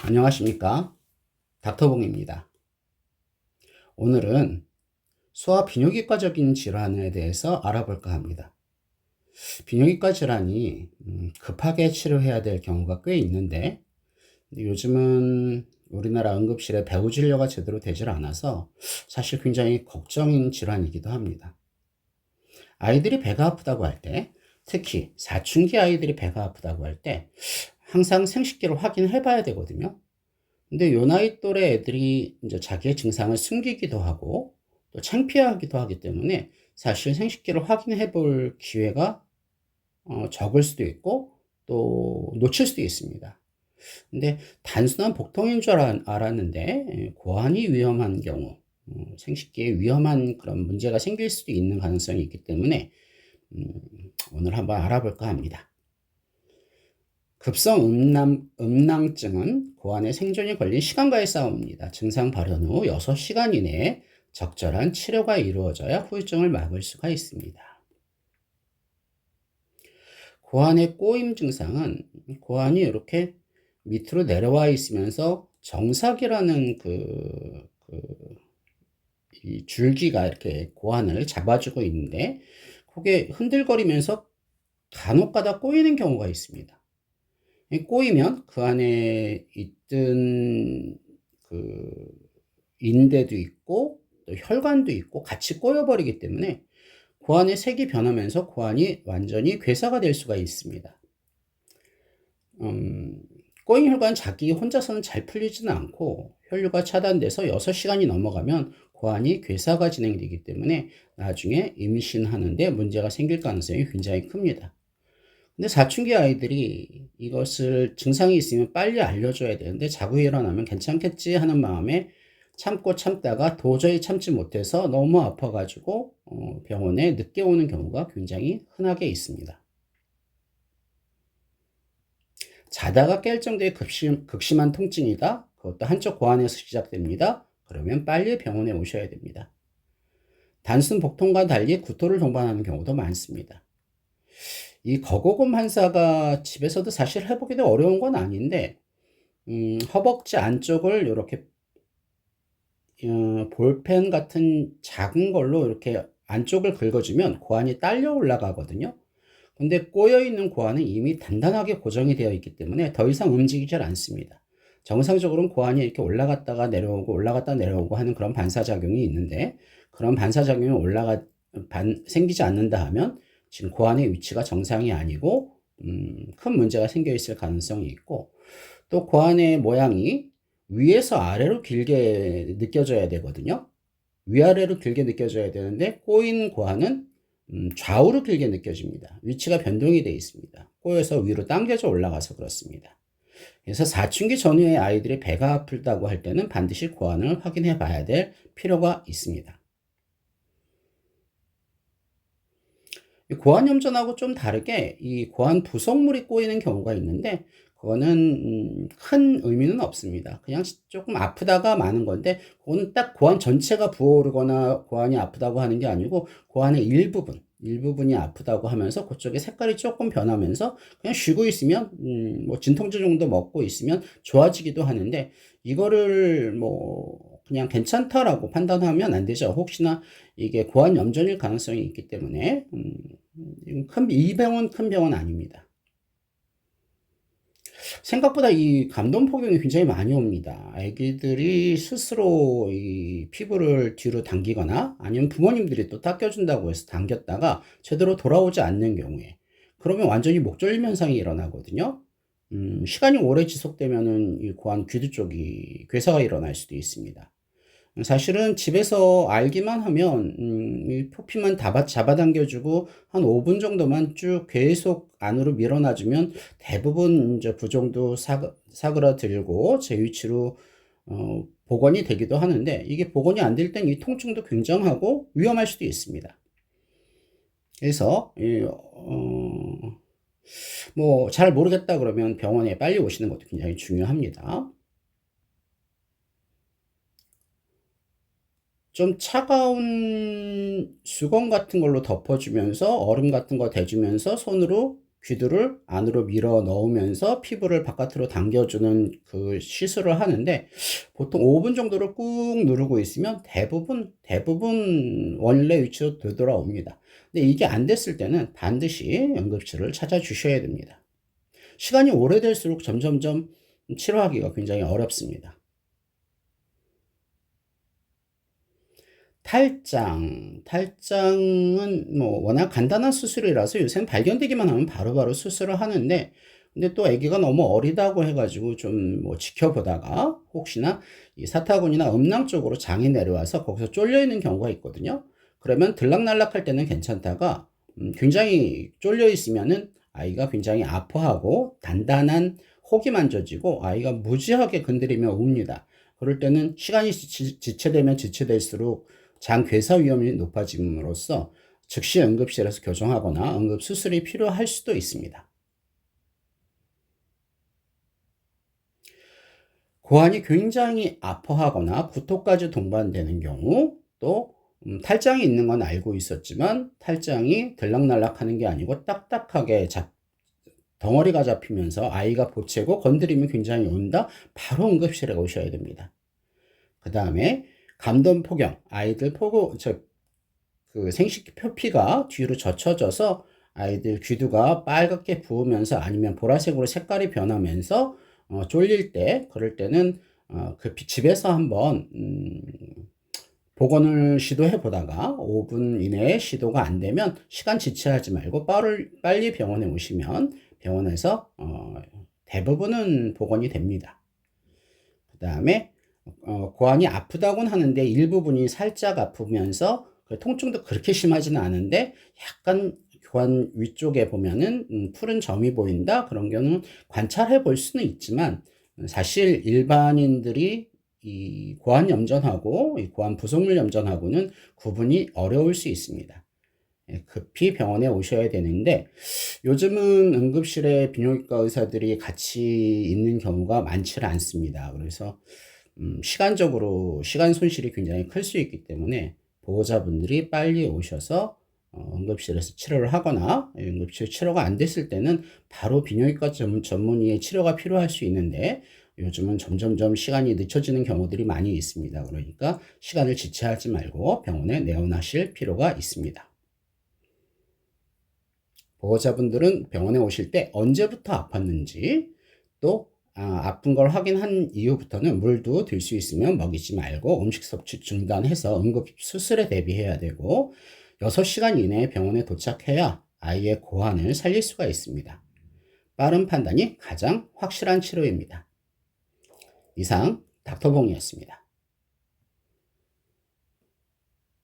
안녕하십니까, 닥터봉입니다. 오늘은 소아 비뇨기과적인 질환에 대해서 알아볼까 합니다. 비뇨기과 질환이 급하게 치료해야 될 경우가 꽤 있는데 요즘은 우리나라 응급실에 배후 진료가 제대로 되질 않아서 사실 굉장히 걱정인 질환이기도 합니다. 아이들이 배가 아프다고 할 때, 특히 사춘기 아이들이 배가 아프다고 할 때 항상 생식기를 확인해 봐야 되거든요. 근데 요 나이 또래 애들이 이제 자기의 증상을 숨기기도 하고 또 창피해하기도 하기 때문에 사실 생식기를 확인해 볼 기회가 적을 수도 있고 또 놓칠 수도 있습니다. 근데 단순한 복통인 줄 알았는데 고환이 위험한 경우, 생식기에 위험한 그런 문제가 생길 수도 있는 가능성이 있기 때문에 음, 오늘 한번 알아볼까 합니다. 급성 음낭증은 고환의 생존이 걸린 시간과의 싸움입니다. 증상 발현 후 6시간 이내에 적절한 치료가 이루어져야 후유증을 막을 수가 있습니다. 고환의 꼬임 증상은 고환이 이렇게 밑으로 내려와 있으면서 정삭이라는 이 줄기가 이렇게 고환을 잡아주고 있는데 그게 흔들거리면서 간혹가다 꼬이는 경우가 있습니다. 꼬이면 그 안에 있던 그 인대도 있고 또 혈관도 있고 같이 꼬여버리기 때문에 고환의 색이 변하면서 고환이 완전히 괴사가 될 수가 있습니다. 꼬인 혈관 자기 혼자서는 잘 풀리지는 않고 혈류가 차단돼서 6시간이 넘어가면 고환이 괴사가 진행되기 때문에 나중에 임신하는데 문제가 생길 가능성이 굉장히 큽니다. 근데 사춘기 아이들이 이것을 증상이 있으면 빨리 알려줘야 되는데 자고 일어나면 괜찮겠지 하는 마음에 참고 참다가 도저히 참지 못해서 너무 아파가지고 병원에 늦게 오는 경우가 굉장히 흔하게 있습니다. 자다가 깰 정도의 극심한 통증이다. 그것도 한쪽 고환에서 시작됩니다. 그러면 빨리 병원에 오셔야 됩니다. 단순 복통과 달리 구토를 동반하는 경우도 많습니다. 이 거고금 환사가 집에서도 사실 해보기도 어려운 건 아닌데 허벅지 안쪽을 이렇게 볼펜 같은 작은 걸로 이렇게 안쪽을 긁어주면 고환이 딸려 올라가거든요. 근데 꼬여있는 고환은 이미 단단하게 고정이 되어 있기 때문에 더 이상 움직이질 않습니다. 정상적으로는 고환이 이렇게 올라갔다가 내려오고 올라갔다 내려오고 하는 그런 반사작용이 있는데 그런 반사작용이 생기지 않는다 하면 지금 고환의 위치가 정상이 아니고 큰 문제가 생겨 있을 가능성이 있고 또 고환의 모양이 위에서 아래로 길게 느껴져야 되거든요. 위아래로 길게 느껴져야 되는데 꼬인 고환은 좌우로 길게 느껴집니다. 위치가 변동이 되어 있습니다. 꼬여서 위로 당겨져 올라가서 그렇습니다. 그래서 사춘기 전후의 아이들이 배가 아프다고 할 때는 반드시 고환을 확인해 봐야 될 필요가 있습니다. 고환염전하고 좀 다르게 이 고환 부속물이 꼬이는 경우가 있는데 그거는 큰 의미는 없습니다. 그냥 조금 아프다가 마는 건데 그거는 딱 고환 전체가 부어오르거나 고환이 아프다고 하는 게 아니고 고환의 일부분이 아프다고 하면서 그쪽에 색깔이 조금 변하면서 그냥 쉬고 있으면 뭐 진통제 정도 먹고 있으면 좋아지기도 하는데 이거를 뭐 그냥 괜찮다라고 판단하면 안 되죠. 혹시나 이게 고환염전일 가능성이 있기 때문에 이 병은 큰 병은 아닙니다. 생각보다 이 감염포경이 굉장히 많이 옵니다. 아기들이 스스로 이 피부를 뒤로 당기거나 아니면 부모님들이 또 닦여준다고 해서 당겼다가 제대로 돌아오지 않는 경우에 그러면 완전히 목졸림 현상이 일어나거든요. 시간이 오래 지속되면은 이 고환 귀두 쪽이 괴사가 일어날 수도 있습니다. 사실은 집에서 알기만 하면 이 표피만 잡아당겨주고 한 5분 정도만 쭉 계속 안으로 밀어놔주면 대부분 이제 부종도 사그라들고 제 위치로 복원이 되기도 하는데 이게 복원이 안 될 땐 이 통증도 굉장하고 위험할 수도 있습니다. 그래서 뭐 잘 모르겠다 그러면 병원에 빨리 오시는 것도 굉장히 중요합니다. 좀 차가운 수건 같은 걸로 덮어주면서 얼음 같은 거 대주면서 손으로 귀두를 안으로 밀어 넣으면서 피부를 바깥으로 당겨주는 그 시술을 하는데, 보통 5분 정도를 꾹 누르고 있으면 대부분 원래 위치로 되돌아옵니다. 근데 이게 안 됐을 때는 반드시 응급실을 찾아주셔야 됩니다. 시간이 오래될수록 점점점 치료하기가 굉장히 어렵습니다. 탈장은 뭐 워낙 간단한 수술이라서 요새는 발견되기만 하면 바로바로 수술을 하는데, 근데 또 아기가 너무 어리다고 해가지고 좀 뭐 지켜보다가 혹시나 이 사타구니나 음낭 쪽으로 장이 내려와서 거기서 쫄려 있는 경우가 있거든요. 그러면 들락날락할 때는 괜찮다가 굉장히 쫄려 있으면은 아이가 굉장히 아파하고 단단한 혹이 만져지고 아이가 무지하게 건드리며 웁니다. 그럴 때는 시간이 지체되면 지체될수록 장 괴사 위험이 높아짐으로써 즉시 응급실에서 교정하거나 응급수술이 필요할 수도 있습니다. 고환이 굉장히 아파하거나 구토까지 동반되는 경우, 또 탈장이 있는 건 알고 있었지만 탈장이 들락날락하는 게 아니고 딱딱하게 덩어리가 잡히면서 아이가 보채고 건드리면 굉장히 온다. 바로 응급실에 오셔야 됩니다. 그 다음에 감돈포경, 아이들 그 생식 표피가 뒤로 젖혀져서 아이들 귀두가 빨갛게 부으면서 아니면 보라색으로 색깔이 변하면서 쫄릴 때, 그럴 때는 집에서 한번 복원을 시도해 보다가 5분 이내에 시도가 안 되면 시간 지체하지 말고 빨리 병원에 오시면 병원에서 대부분은 복원이 됩니다. 그 다음에 고환이 아프다고는 하는데 일부분이 살짝 아프면서 통증도 그렇게 심하지는 않은데 약간 고환 위쪽에 보면은 푸른 점이 보인다. 그런 경우는 관찰해 볼 수는 있지만 사실 일반인들이 이 고환 염전하고 이 고환 부속물 염전하고는 구분이 어려울 수 있습니다. 급히 병원에 오셔야 되는데, 요즘은 응급실에 비뇨기과 의사들이 같이 있는 경우가 많지 않습니다. 그래서 시간적으로 시간 손실이 굉장히 클 수 있기 때문에 보호자분들이 빨리 오셔서 응급실에서 치료를 하거나, 응급실 치료가 안 됐을 때는 바로 비뇨기과 전문의의 치료가 필요할 수 있는데, 요즘은 점점점 시간이 늦춰지는 경우들이 많이 있습니다. 그러니까 시간을 지체하지 말고 병원에 내원하실 필요가 있습니다. 보호자분들은 병원에 오실 때 언제부터 아팠는지, 또 아픈 걸 확인한 이후부터는 물도 들 수 있으면 먹이지 말고 음식 섭취 중단해서 응급 수술에 대비해야 되고, 6시간 이내에 병원에 도착해야 아이의 고환을 살릴 수가 있습니다. 빠른 판단이 가장 확실한 치료입니다. 이상 닥터봉이었습니다.